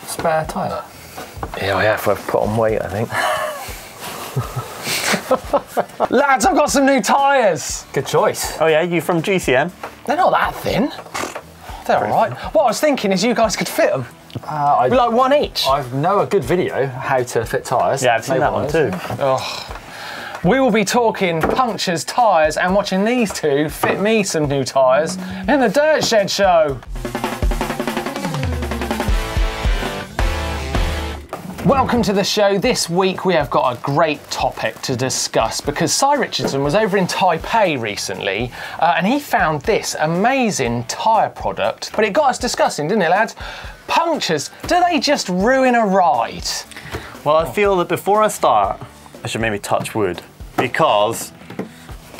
Spare tyre? Yeah, I have. I've put on weight, I think. Lads, I've got some new tyres. Good choice. Oh yeah, you from GCN? They're not that thin. They're all right. What I was thinking is you guys could fit them. Be like one each. I know a good video how to fit tyres. Yeah, I've seen that one too. Oh. We will be talking punctures, tyres, and watching these two fit me some new tyres in the Dirt Shed Show. Welcome to the show. This week we have got a great topic to discuss because Si Richardson was over in Taipei recently and he found this amazing tyre product, but it got us discussing, didn't it, lads? Punctures, do they just ruin a ride? Well, I feel that before I start, I should maybe touch wood because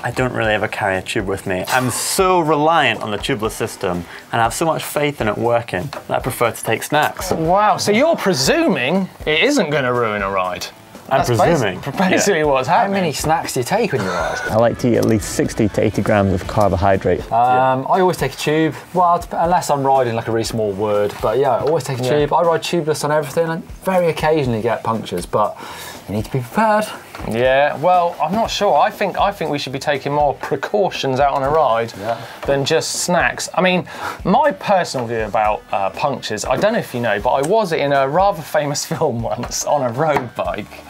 I don't really ever carry a tube with me. I'm so reliant on the tubeless system and I have so much faith in it working that I prefer to take snacks. Wow, so you're presuming it isn't going to ruin a ride? I'm presuming. Basically what's happening. How many snacks do you take when you ride? I like to eat at least 60 to 80 grams of carbohydrate. I always take a tube, well, unless I'm riding like a really small wood, but yeah, I always take a tube. I ride tubeless on everything and very occasionally get punctures, but you need to be prepared. Yeah, well, I'm not sure. I think we should be taking more precautions out on a ride than just snacks. I mean, my personal view about punctures, I don't know if you know, but I was in a rather famous film once on a road bike.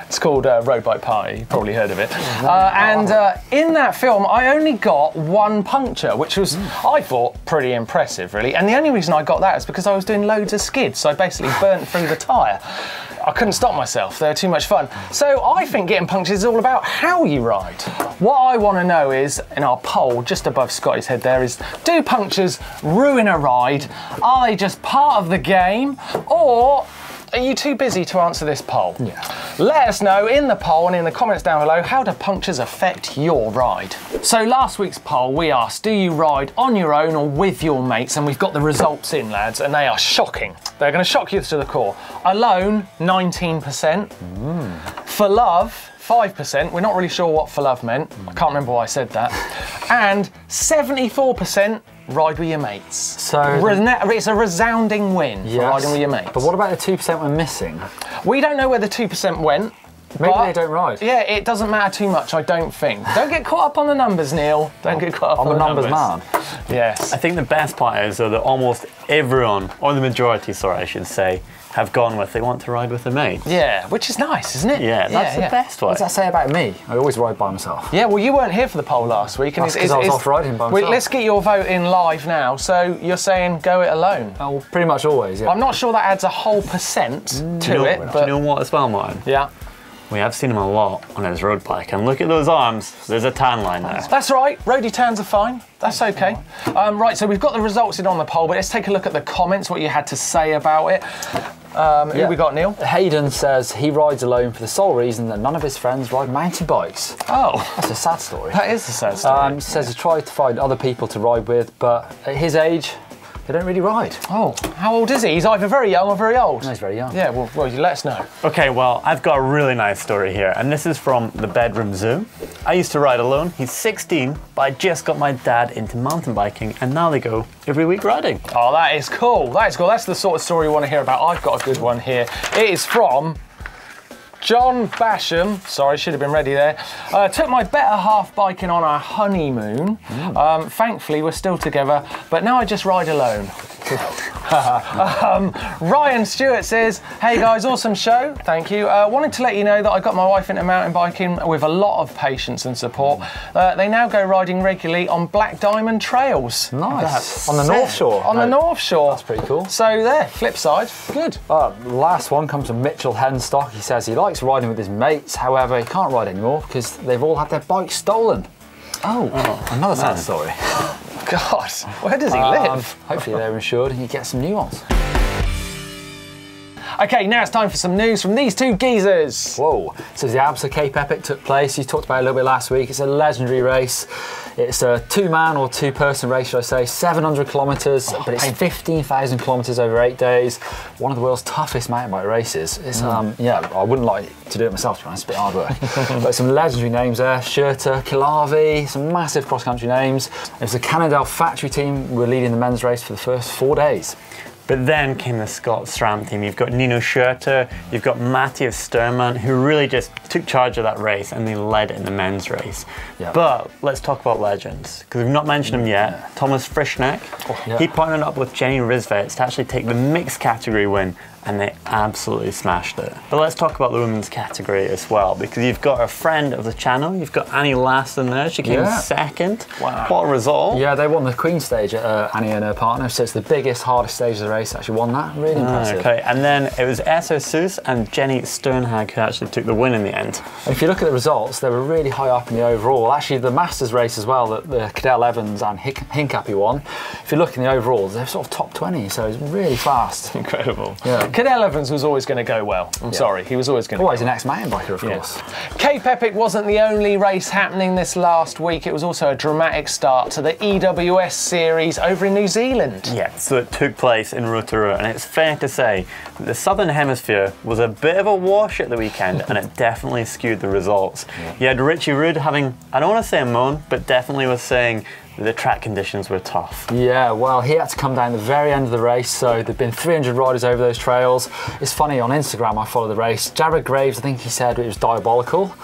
It's called Road Bike Party, you've probably heard of it. And in that film, I only got one puncture, which was, I thought, pretty impressive, really. And the only reason I got that is because I was doing loads of skids, so I basically burnt through the tyre. I couldn't stop myself, they were too much fun. So I think getting punctures is all about how you ride. What I want to know is, in our poll just above Scotty's head there, is do punctures ruin a ride? Are they just part of the game? Or are you too busy to answer this poll? Yeah. Let us know in the poll and in the comments down below, how do punctures affect your ride? So last week's poll, we asked, do you ride on your own or with your mates? And we've got the results in, lads, and they are shocking. They're going to shock you to the core. Alone, 19%. For love, 5%. We're not really sure what for love meant. I can't remember why I said that. And 74% ride with your mates. So it's a resounding win for riding with your mates. But what about the 2% we're missing? We don't know where the 2% went. Maybe they don't ride. Yeah, it doesn't matter too much, I don't think. Don't get caught up on the numbers, Neil. Don't get caught up on the numbers. Man. Yes. I think the best part is that almost everyone, or the majority, sorry, I should say, have gone with they want to ride with their mates. Yeah, which is nice, isn't it? Yeah, that's the best way. What does that say about me? I always ride by myself. Yeah, well, you weren't here for the poll last week. That's because I was off riding by myself. Let's get your vote in live now. So you're saying go it alone? Oh, pretty much always, yeah. I'm not sure that adds a whole percent to it. Do you know what as well, Martin? Yeah. We have seen him a lot on his road bike, and look at those arms. There's a tan line there. That's right. Roadie tans are fine. That's okay. Right, so we've got the results in on the poll, but let's take a look at the comments, what you had to say about it. Who we got, Neil? Hayden says he rides alone for the sole reason that none of his friends ride mountain bikes. Oh. That's a sad story. That is a sad story. Says he tried to find other people to ride with, but at his age, they don't really ride. Oh, how old is he? He's either very young or very old. No, he's very young. Yeah, well, you let us know. Okay, well, I've got a really nice story here, and this is from the bedroom zoo. I used to ride alone. He's 16, but I just got my dad into mountain biking, and now they go every week riding. Oh, that is cool. That is cool. That's the sort of story you want to hear about. I've got a good one here. It is from John Basham, sorry, should have been ready there. Took my better half biking on our honeymoon. Thankfully, we're still together, but now I just ride alone. Ryan Stewart says, hey guys, awesome show, thank you. Wanted to let you know that I got my wife into mountain biking with a lot of patience and support. They now go riding regularly on Black Diamond trails. Nice. On the North Shore? On the North Shore. That's pretty cool. So there, flip side, good. Last one comes from Mitchell HENSTOCK. He says he likes riding with his mates, however, he can't ride anymore because they've all had their bikes stolen. Oh, another sad story. God, where does he live? Hopefully they're insured and he gets some new ones. Okay, now it's time for some news from these two geezers. Whoa, so the Absa Cape Epic took place. You talked about it a little bit last week. It's a legendary race. It's a two-man or two-person race, should I say, 700 kilometres, but it's 15,000 kilometres over 8 days. One of the world's toughest mountain bike races. It's, yeah, I wouldn't like to do it myself, to be honest, it's a bit hard work. But some legendary names there, Schurter, Kilavi, some massive cross-country names. It was the Cannondale factory team who were leading the men's race for the first 4 days. But then came the Scott SRAM team. You've got Nino Schurter, you've got Matthias Sturman, who really just took charge of that race and they led it in the men's race. Yeah. But let's talk about legends, because we've not mentioned him yet. Yeah. Thomas Frischneck, he partnered up with Jenny Rizvets to actually take the mixed category win, and they absolutely smashed it. But let's talk about the women's category as well, because you've got a friend of the channel, you've got Annie Laston there, she came second. Wow. What a result. Yeah, they won the Queen stage at Annie and her partner, so it's the biggest, hardest stage of the race, actually won that, really impressive. Okay, and then it was Esso Soos and Jenny Sternhag who actually took the win in the end. And if you look at the results, they were really high up in the overall. Actually, the Masters race as well, that the Cadell Evans and Hincapie won, if you look in the overalls, they're sort of top 20, so it's really fast. Incredible. Yeah. Cadell Evans was always going to go well. I'm sorry, he was always going to Always an ex-mountain biker, of course. Cape Epic wasn't the only race happening this last week. It was also a dramatic start to the EWS series over in New Zealand. Yeah, so it took place in Rotorua, and it's fair to say that the Southern Hemisphere was a bit of a wash at the weekend, and it definitely skewed the results. You had Richie Rood having, I don't want to say a moan, but definitely was saying the track conditions were tough. Yeah, well, he had to come down at the very end of the race, so there'd been 300 riders over those trails. It's funny, on Instagram I follow the race. Jared Graves, I think he said it was diabolical.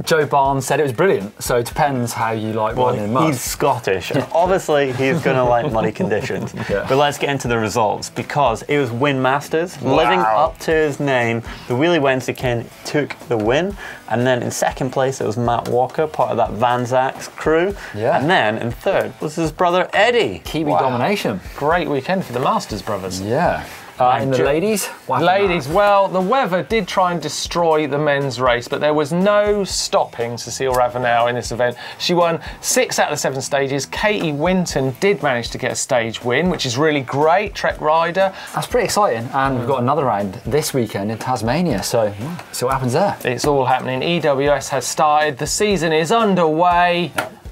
Joe Barnes said it was brilliant, so it depends how you like riding in mud. He's Scottish, and obviously he's going to like muddy conditions. But let's get into the results, because it was Win Masters. Living up to his name, the Wheelie Wensiken took the win, and then in second place it was Matt Walker, part of that Van Zacks crew. And then in third was his brother Eddie. Kiwi domination. Great weekend for the Masters brothers. Yeah. And the ladies? Ladies, well, the weather did try and destroy the men's race, but there was no stopping Cecile Ravenel in this event. She won 6 out of the 7 stages. Katie Winton did manage to get a stage win, which is really great. Trek rider. That's pretty exciting. And we've got another round this weekend in Tasmania, so see what happens there. It's all happening. EWS has started. The season is underway.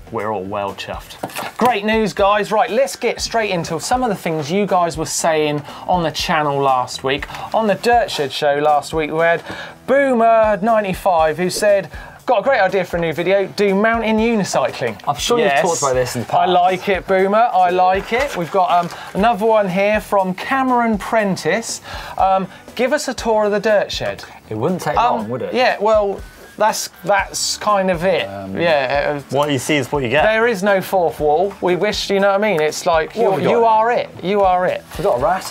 We're all well chuffed. Great news, guys. Right, let's get straight into some of the things you guys were saying on the channel last week. On the Dirt Shed show last week, we had Boomer95 who said, got a great idea for a new video, do mountain unicycling. I'm sure you've talked about this in the past. I like it, Boomer, I like it. We've got another one here from Cameron Prentice. Give us a tour of the Dirt Shed. It wouldn't take long, would it? Yeah, well, that's kind of it. What you see is what you get. There is no fourth wall. We wish, you know what I mean? It's like, you are it. You are it. We've got a rat.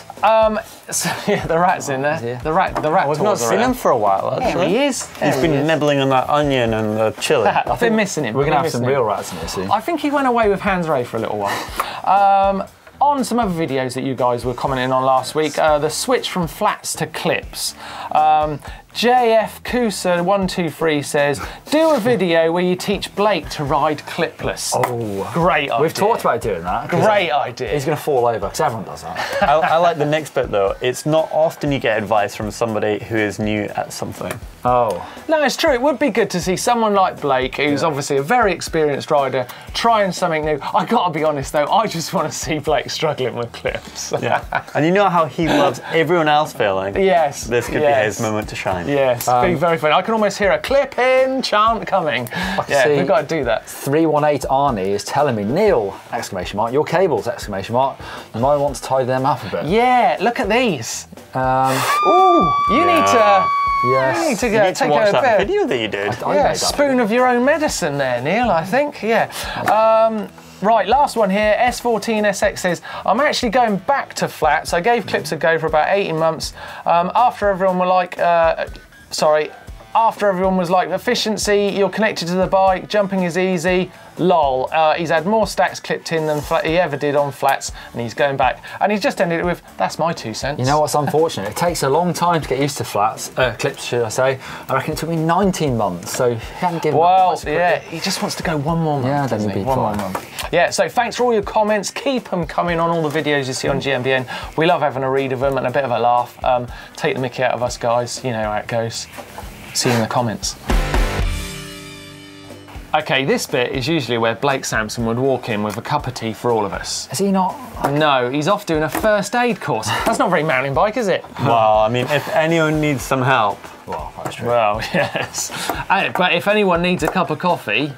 So, yeah, the rat's in there. The rat We've not seen him for a while, actually. There he is. He's been nibbling on that onion and the chili. I've been missing him. We're going to have some real rats in here soon. I think he went away with Hans Ray for a little while. On some other videos that you guys were commenting on last week, the switch from flats to clips. JF Kusa 123 says, do a video where you teach Blake to ride clipless. Oh, great idea. We've talked about doing that. Great idea. He's going to fall over, because everyone does that. I like the next bit though. It's not often you get advice from somebody who is new at something. Oh. No, it's true. It would be good to see someone like Blake, who's obviously a very experienced rider, trying something new. I got to be honest though, I just want to see Blake struggling with clips. Yeah. And you know how he loves everyone else failing? Yes. This could be his moment to shine. Yes, being very funny. I can almost hear a clip-in chant coming. Yeah, we've got to do that. 318 Arnie is telling me, Neil, exclamation mark, your cables, exclamation mark, you might want to tie them up a bit. Yeah, look at these. Ooh, you need to... Yes. You need to, You need to watch that bit. video that you did. Yeah, spoon of your own medicine there, Neil, I think. Yeah. Right, last one here. S14SX says, I'm actually going back to flats. I gave clips a go for about 18 months. After everyone were like, after everyone was like, efficiency, you're connected to the bike, jumping is easy, lol. He's had more stacks clipped in than he ever did on flats, and he's going back. And he's just ended it with, that's my 2 cents. You know what's unfortunate? It takes a long time to get used to flats, clips, should I say. I reckon it took me 19 months, so he hadn't given up. Well, yeah, he just wants to go one more month. Yeah, then doesn't he'd he? be One more fine. month. Yeah, so thanks for all your comments. Keep them coming on all the videos you see on GMBN. We love having a read of them and a bit of a laugh. Take the mickey out of us, guys. You know how it goes. See you in the comments. Okay, this bit is usually where Blake Sampson would walk in with a cup of tea for all of us. Is he not? No, he's off doing a first aid course. That's not very mountain bike, is it? Well, I mean, if anyone needs some help. Well, that's true. Well, yes. But if anyone needs a cup of coffee,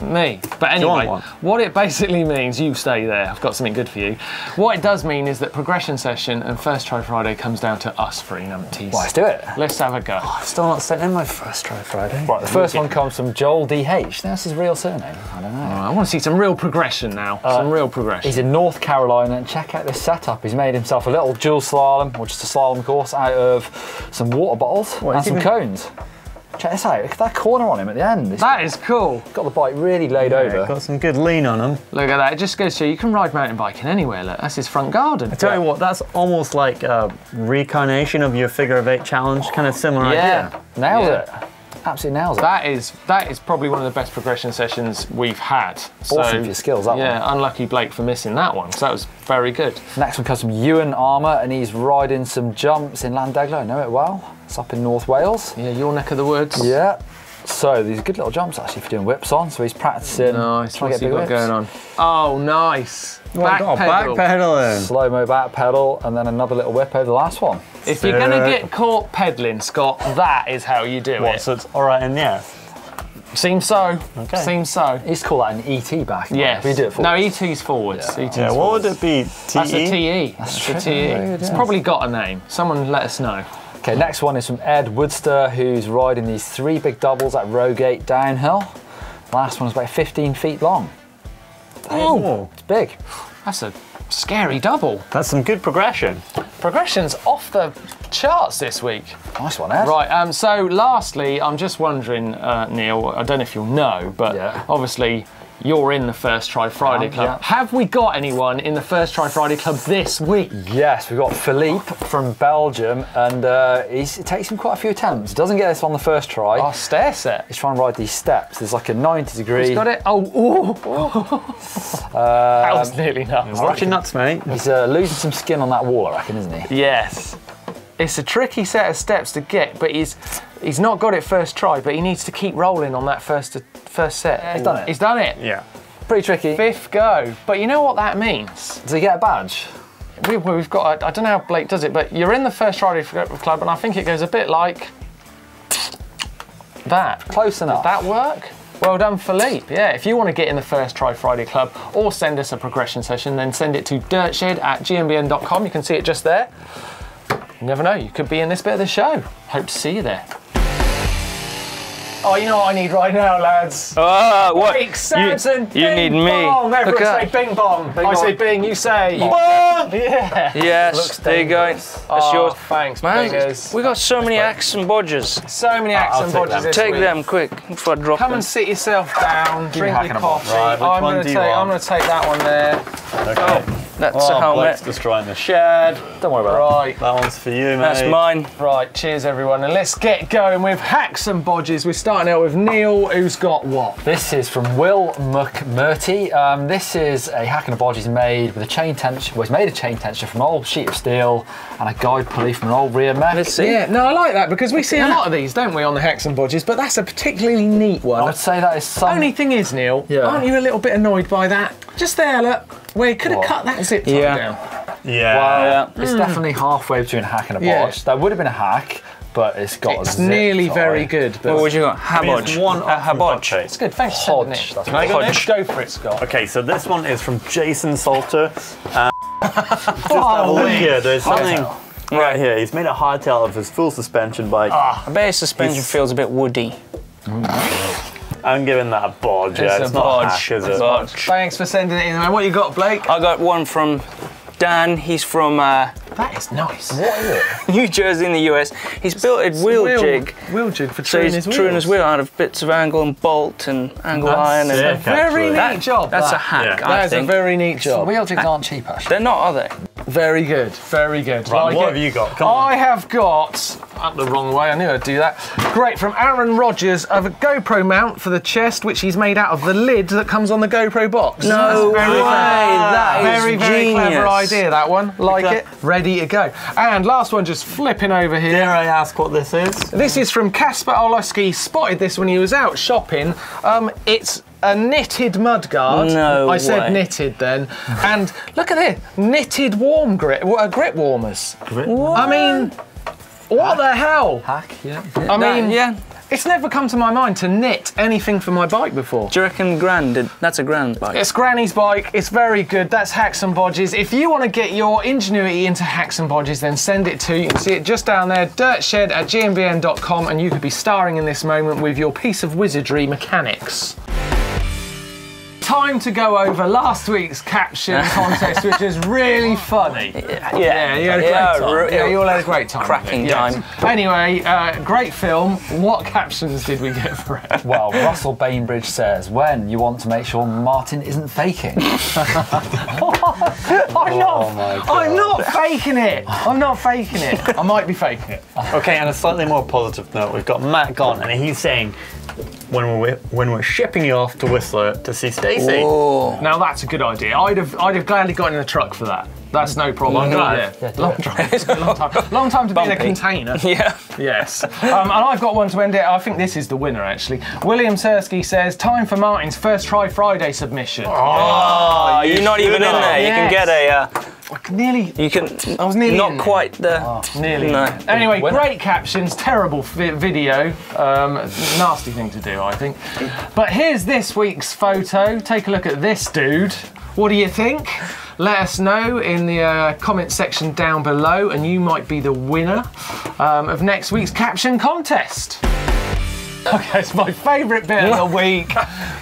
Me. But anyway, what it basically means, you stay there, I've got something good for you. What it does mean is that progression session and First Try Friday comes down to us three numpties. Well, let's do it. Let's have a go. Oh, I've still not sent in my First Try Friday. Right, the first one comes from Joel DH. That's his real surname. I don't know. I want to see some real progression now. Some real progression. He's in North Carolina, and check out this setup. He's made himself a little dual slalom, or just a slalom course, out of some water bottles and some cones. Check this out, look at that corner on him at the end. That is cool. Got the bike really laid over. Got some good lean on him. Look at that, it just goes to show you can ride mountain biking anywhere, look. That's his front garden. I tell you what, that's almost like a reincarnation of your figure of 8 challenge, kind of similar idea. Nails it. Absolutely nails it. That is probably one of the best progression sessions we've had. Awesome for your skills, that one. Yeah, unlucky Blake for missing that one, because that was very good. Next one comes from Ewan Armour, and he's riding some jumps in Llandeglo. I know it well. It's up in North Wales. Yeah, your neck of the woods. Yeah. So these are good little jumps actually for doing whips on. So he's practicing. Nice. Trying to get big whips going on. Oh, nice. Back pedaling. Slow-mo back pedal, and then another little whip over the last one. If you're going to get caught pedaling, Scott, that is how you do it. So it's all right in the air? Seems so. Okay. Seems so. He used to call that an ET back. Yes. We do it forwards. No, ET's forwards. Yeah. ET's Yeah, what would it be? TE? That's a TE. That's a true. TE. It's probably got a name. Someone let us know. Okay, next one is from Ed Woodster, who's riding these 3 big doubles at Rogate downhill. Last one's about 15 feet long. Oh, it's big. That's a scary double. That's some good progression. Progression's off the charts this week. Nice one, Ed. Right, so lastly, I'm just wondering, Neil, I don't know if you'll know, but obviously you're in the First Try Friday Club. Yeah. Have we got anyone in the First Try Friday Club this week? Yes, we've got Philippe from Belgium, and it takes him quite a few attempts. Doesn't get this on the first try. Oh, stair set. He's trying to ride these steps. There's like a 90-degree. He's got it. That was nearly nuts. Watch your nuts, mate. He's losing some skin on that wall, I reckon, isn't he? Yes. It's a tricky set of steps to get, but he's not got it first try, but he needs to keep rolling on that first set. Yeah, he's done it. He's done it. Yeah. Pretty tricky. 5th go. But you know what that means? Does he get a badge? We've got, I don't know how Blake does it, but you're in the First Friday Club, and I think it goes a bit like that. Close enough. Did that work? Well done, Philippe. Yeah, if you want to get in the First Try Friday Club or send us a progression session, then send it to dirtshed@gmbn.com. You can see it just there. You never know, you could be in this bit of the show. Hope to see you there. Oh, you know what I need right now, lads? What? Big Samson, you need me. Bong. Everyone Look say at bing bong. I say bing, you say Bong. Yeah. Yes, there you go. That's yours. Thanks, Man, bingers. we got so many axes and bodges. So many accent bodges this Take week. them quick before I drop Come them. and sit yourself down, drink hack your and a ball. coffee. Right, which I'm one going do to you take. want? I'm going to take that one there. Okay. That's a helmet. Blake's destroying the shed. Don't worry about Right. That one's for you, mate. That's mine. Right, cheers everyone, and let's get going with hacks and bodges. We're starting out with Neil, who's got what? it. This is from Will McMurty. This is a hack and a bodge he's made with a chain tension. Well, he's made a chain tensioner from an old sheet of steel and a guide pulley from an old rear mech. Let's see. Yeah, no, I like that because we see a lot of these, don't we, on the hacks and bodges, but that's a particularly neat one. I would say that is some... Only thing is, Neil, aren't you a little bit annoyed by that? Just there, look, where you could have cut that zip tie down. Yeah. Well, it's definitely halfway between a hack and a bodge. Yeah. That would have been a hack, but it's got It's a zip nearly tie. very good. But What would you got? Habodge. It's one Habodge. it's good, thanks for sending Hodge. it. That's Can I go what next? Go for it, Scott. Okay, so this one is from Jason Salter. Just have a look here. There's something right here. He's made a hardtail of his full suspension bike. I bet his suspension feels a bit woody. I'm giving that a bodge. Yeah, It's it's a not bodge. a hack, is it? Bodge. Thanks for sending it in, man. What you got, Blake? I got one from Dan. He's from That is nice. What is it? New Jersey in the US. He's built a wheel jig. Wheel jig for So truing he's his truing his wheels. wheel out of bits of angle and bolt and angle iron. sick, And Very actually. neat job. that's a that. hack, Yeah. I That is a think. very neat job. Wheel jigs aren't cheap, actually. They're not, are they? Very good, very good. Right, Like what it. have you got? Come on. I have got, up the wrong way, I knew I'd do that. Great, from Aaron Rogers, of a GoPro mount for the chest, which he's made out of the lid that comes on the GoPro box. No That's very way, clever. that is very, very genius. clever idea, that one. Like it, ready to go. And last one, just flipping over here. Dare I ask what this is? This is from Kasper Olowski. Spotted this when he was out shopping. It's a knitted mudguard. No I said way. knitted then. And look at it, knitted warm grip warmers. Grip? I mean, what the hell? Hack, yeah. I mean, yeah. It's never come to my mind to knit anything for my bike before. Do you reckon that's a Gran bike? It's Granny's bike, it's very good, that's Hacks and Bodges. If you want to get your ingenuity into Hacks and Bodges, then send it to, you can see it just down there, dirtshed@gmbn.com, and you could be starring in this moment with your piece of wizardry mechanics. Time to go over last week's caption contest, which was really funny. Yeah, you had a great time. Yeah, you all had a great time. Cracking time. Anyway, great film. What captions did we get for it? Well, Russell Bainbridge says, when you want to make sure Martyn isn't faking. I'm not faking it. I'm not faking it. I might be faking it. Okay, on a slightly more positive note, we've got Matt Gone, and he's saying, when we're shipping you off to Whistler to see Stacey. Now that's a good idea. I'd have gladly got in the truck for that. That's no problem. Long drive. Long time to be in a container. Yeah. Yes. And I've got one to end it. I think this is the winner, actually. William SIRSKI says, time for Martyn's first try Friday submission. Oh, you're not even in there. Yes. You can get a. Nearly. You can. I was nearly. Not quite the. Nearly. No. Anyway, great captions, terrible video. Nasty thing to do, I think. But here's this week's photo. Take a look at this dude. What do you think? Let us know in the comment section down below, and you might be the winner of next week's caption contest. Okay, it's my favourite bit of the week.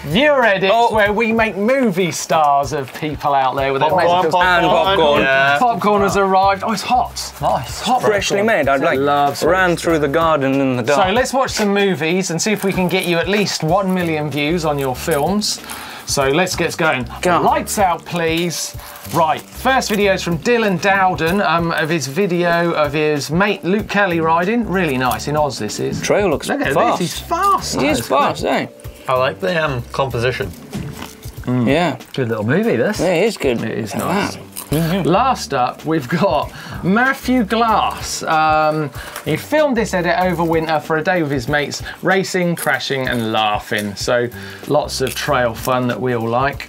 Viewer edits, where we make movie stars of people out there with their popcorn. Yeah. Popcorn has arrived. Oh, it's hot. Nice. Hot Freshly made. I'd like ran through the garden in the dark. So let's watch some movies and see if we can get you at least 1 million views on your films. So let's get going. Lights out, please. Right, first video is from Dylan Dowden of his video of his mate Luke Kelly riding. Really nice, in Oz this is. Trail looks Look at fast. this, he's fast. He is fast, eh? I like the composition. Yeah. Good little movie, this. Yeah, it is good. It is nice. Last up, we've got Matthew Glass. He filmed this edit over winter for a day with his mates, racing, crashing and laughing. So lots of trail fun that we all like.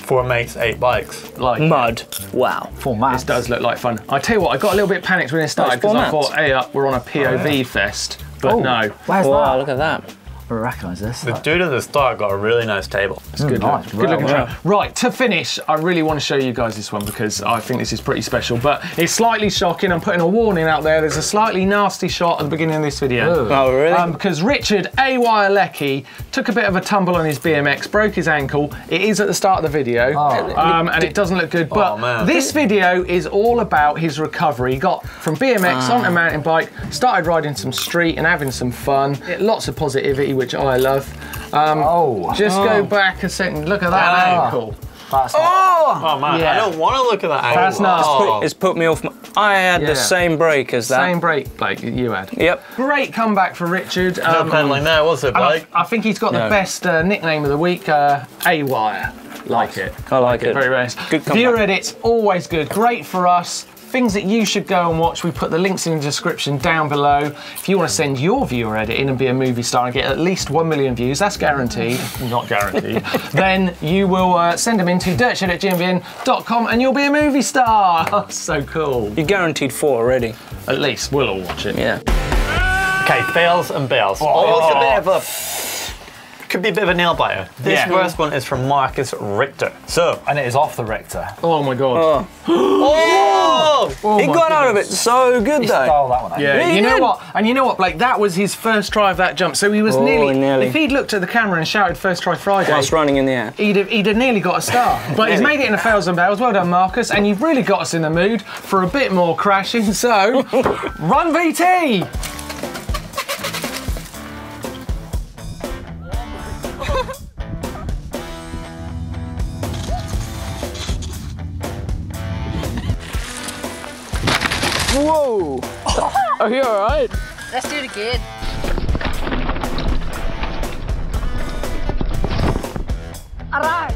4 mates, 8 bikes. Like mud. Wow. 4 mats. This does look like fun. I tell you what, I got a little bit panicked when it started because I thought, hey up, we're on a POV fest. But no. Where's Wow, that? look at that. I recognise this. The dude at the start got a really nice table. It's good. Nice. Good looking Well, trail. Right, to finish, I really want to show you guys this one because I think this is pretty special, but it's slightly shocking. I'm putting a warning out there. There's a slightly nasty shot at the beginning of this video. Oh, really? Because Richard A.Y. Leckie took a bit of a tumble on his BMX, broke his ankle. It is at the start of the video, and it doesn't look good, but this video is all about his recovery. He got from BMX onto mountain bike, started riding some street and having some fun. Lots of positivity, which I love. Just go back a second. Look at that ankle. That's Oh man, Yeah. I don't want to look at that ankle. That's nasty. It's put me off. I had the same break as that. Same break, Blake, you had. Yep. Great comeback for Richard. No pedaling there, was it, Blake? I think he's got the best nickname of the week, A-Wire. Like it. I like it. Very nice. Good comeback. Viewer edits, always good. Great for us. Things that you should go and watch. We put the links in the description down below. If you want to send your viewer edit in and be a movie star and get at least 1 million views, that's guaranteed. Not guaranteed. Then you will send them into dirtshed@gmbn.com and you'll be a movie star. So cool. You're guaranteed 4 already. At least we'll all watch it. Yeah. Okay, fails and bails. Oh, it's a bit of a... Could be a bit of a nail biter. This first one is from Marcus Richter. So, and it is off the Richter. Oh my god. He got out of it so good He though. stole that one. Yeah, you know what? And you know what, Blake? That was his first try of that jump. So he was nearly. If he'd looked at the camera and shouted "First try Friday," Whilst running in the air, he'd have nearly got a star. But he's made it in a fails and bails. Well done, Marcus. And you've really got us in the mood for a bit more crashing. So, run VT. whoa! Are you alright? Let's do it again. Alright.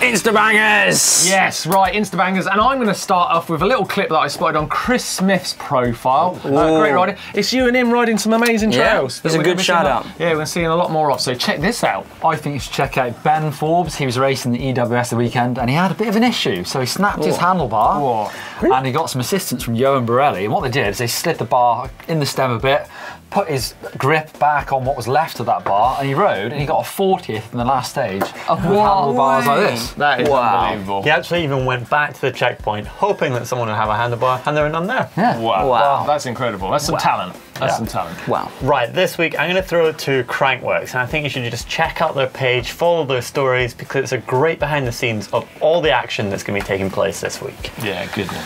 Instabangers! Yes, right, Instabangers, and I'm going to start off with a little clip that I spotted on Chris Smith's profile. Great riding. It's you and him riding some amazing trails. It's a good shout out. Yeah, we're seeing a lot more of, so check this out. I think you should check out Ben Forbes. He was racing the EWS the weekend and he had a bit of an issue. So he snapped his handlebar and he got some assistance from Johan Borelli. And what they did is they slid the bar in the stem a bit, put his grip back on what was left of that bar, and he rode and he got a 40th in the last stage with handlebars like this. That is unbelievable. He actually even went back to the checkpoint hoping that someone would have a handlebar, and there were none there. Yeah. Wow. That's incredible. That's some talent. That's some talent. Wow. Right, this week I'm going to throw it to Crankworks, and I think you should just check out their page, follow their stories, because it's a great behind the scenes of all the action that's going to be taking place this week. Yeah, good one.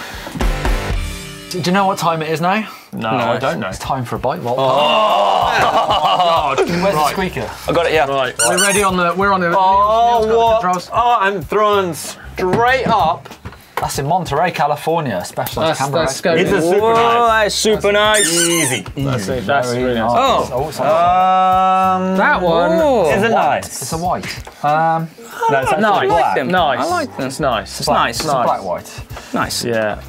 Do you know what time it is now? No, I don't know. It's time for a bike vault. God. Where's the squeaker? I got it, yeah. Right, we're ready on the. We're on the. Oh, Neil's got the what? controls. Oh, I'm throwing straight up. That's in Monterey, California, specialised camera. That's go. It's a super Whoa, nice. that's super nice. Easy. That's it. That's really nice. Oh. That one. Is it nice? It's a white. No, it's actually Nice. black. them. Nice. I like them. It's nice. It's nice. It's a black white. Nice. Yeah.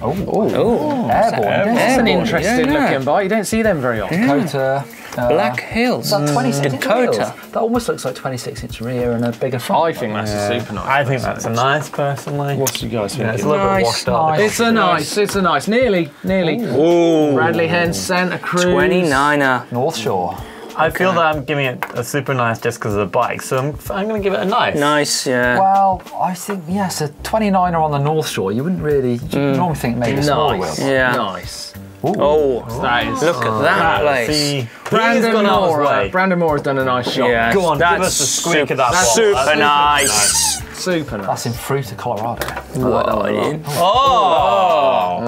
Oh. Airborne. This is an Airborne, interesting yeah. looking bike. You don't see them very often. Dakota. Black Hills. Is that 26 inch Dakota. wheels? That almost looks like 26-inch rear and a bigger front. I think that's a super nice. I think that's a nice, personally. What do you guys think? It's a little bit washed out. It's a nice. It's a nice. Nearly. Ooh. Bradley Hens, Santa Cruz. 29er. North Shore. I feel that I'm giving it a super nice just because of the bike, so I'm going to give it a nice. Nice, yeah. Well, I think, yes, a 29er on the North Shore, you wouldn't really, you normally think maybe a smaller wheel. Yeah. Nice. Oh, That is. look at that place. See, he's Brandon gone out of his Moore. way. Brandon Moore has done a nice shot. Yeah, Go on, give that's us the squeak of that ball. super That's nice. Super nice. That's in Fruita, Colorado. Oh!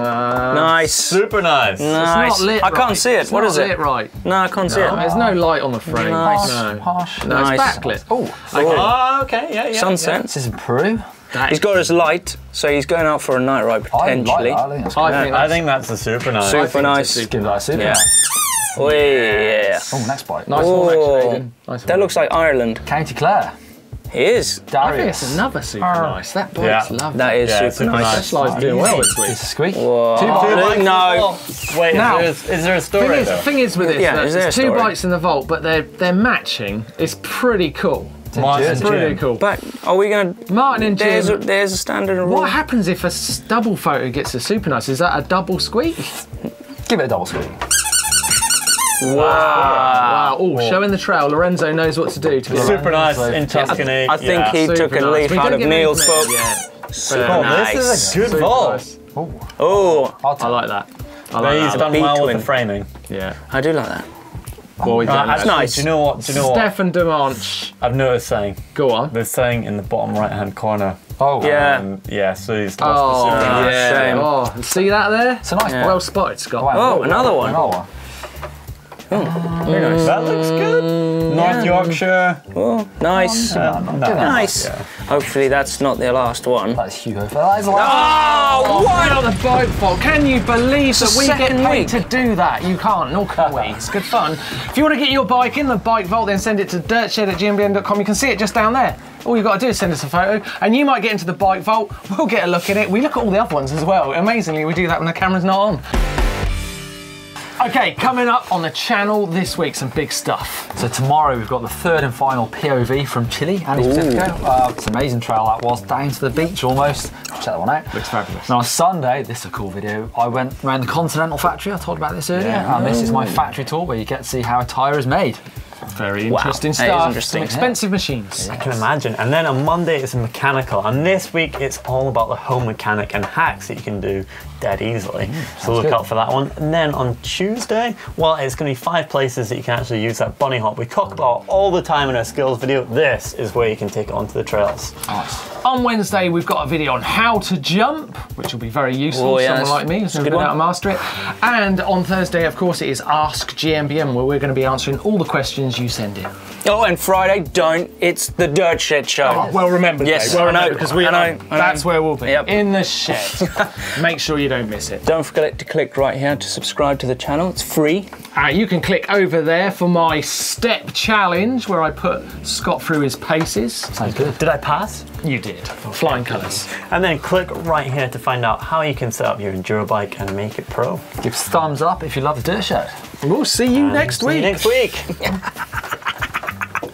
Nice. Super nice. Nice. It's not lit I can't right. see it. It's What not is it? lit right. No, I can't see it. There's no light on the frame. Nice. No. Harsh. No, Nice. it's backlit. Oh, Oh, okay, yeah. Sunset. this is in Peru. He's got his light, so he's going out for a night ride potentially. I like that. I think that's I great. think I think that's a super nice. Super nice. Give that a super. Yeah. Oh, yeah. Oh, next bike. Nice one, actually, Oh, Aidan. Nice that one. looks like Ireland. County Clare. He is. I think Darius. it's another super nice. That bike's lovely. That is Yeah, super nice. Specialised doing well this week. It's a squeak. Whoa. No. Wait, Now- is there a story though? Thing is with this, Yeah, that is there there's a two story? bikes in the vault, but they're matching. It's pretty cool. Martyn Pretty cool. But are we going to... Martyn and Jim. There's a standard rule. What happens if a double photo gets a super nice? Is that a double squeak? Give it a double squeak. Wow. Oh, showing the trail. Lorenzo knows what to do to get Super nice in Tuscany. I think he Super took a nice. leaf We out don't of get Neil's many- book. Yeah. Super Oh, nice. this is a good Super vault. nice. Oh, I like that. I But like he's that. done well with the Beetling. framing. Yeah. I do like that. What we done? Actually, nice. Do you know what? Stefan Demanche. I've noticed something. Go on. There's something in the bottom right-hand corner. Oh, Yeah. Yeah, so he's lost Oh, the super nice. yeah. Shame. Oh, see that there? It's a nice Yeah. bike. Well spotted, Scott. Wow. Oh, another one. Another one. Very nice. That looks good. North Yorkshire. Oh, nice. Nice. Yeah. Hopefully that's not the last one. That's Hugo. That is the last. Oh, what on the bike vault? Can you believe that we get second paid week. to do that? You can't, nor can we. It's good fun. If you want to get your bike in the bike vault, then send it to dirtshed@gmbn.com. You can see it just down there. All you've got to do is send us a photo, and you might get into the bike vault. We'll get a look at it. We look at all the other ones as well. Amazingly, we do that when the camera's not on. Okay, coming up on the channel this week, some big stuff. So tomorrow we've got the third and final POV from Chile, Andy Pacifico. It's an amazing trail that was, down to the beach almost. Check that one out. Looks fabulous. Now on Sunday, this is a cool video, I went around the Continental factory, I told you about this earlier, and this is my factory tour where you get to see how a tyre is made. Very interesting That is stuff. interesting. Some expensive machines. I can imagine. And then on Monday it's mechanical, and this week it's all about the home mechanic and hacks that you can do dead easily. So look good. out for that one. And then on Tuesday, well, it's going to be 5 places that you can actually use that bunny hop we talk about all the time in our skills video. This is where you can take it onto the trails. On Wednesday, we've got a video on how to jump, which will be very useful Oh, for yeah, someone like me who's never good been one. able to master it. And on Thursday, of course, it is Ask GMBN, where we're going to be answering all the questions you send in. Oh, and Friday, it's the Dirt Shed show. Oh, well remembered, Yes, Dave. Well I know, remembered, because we I are. know. That's where we'll be. Yep. In the shed. Make sure you don't miss it. Don't forget to click right here to subscribe to the channel. It's free. You can click over there for my step challenge, where I put Scott through his paces. Sounds good. Did I pass? You did. brilliant. Flying colours. And then click right here to find out how you can set up your enduro bike and make it pro. Give us a thumbs up if you love the Dirt Show. We'll see you next week. See you next week.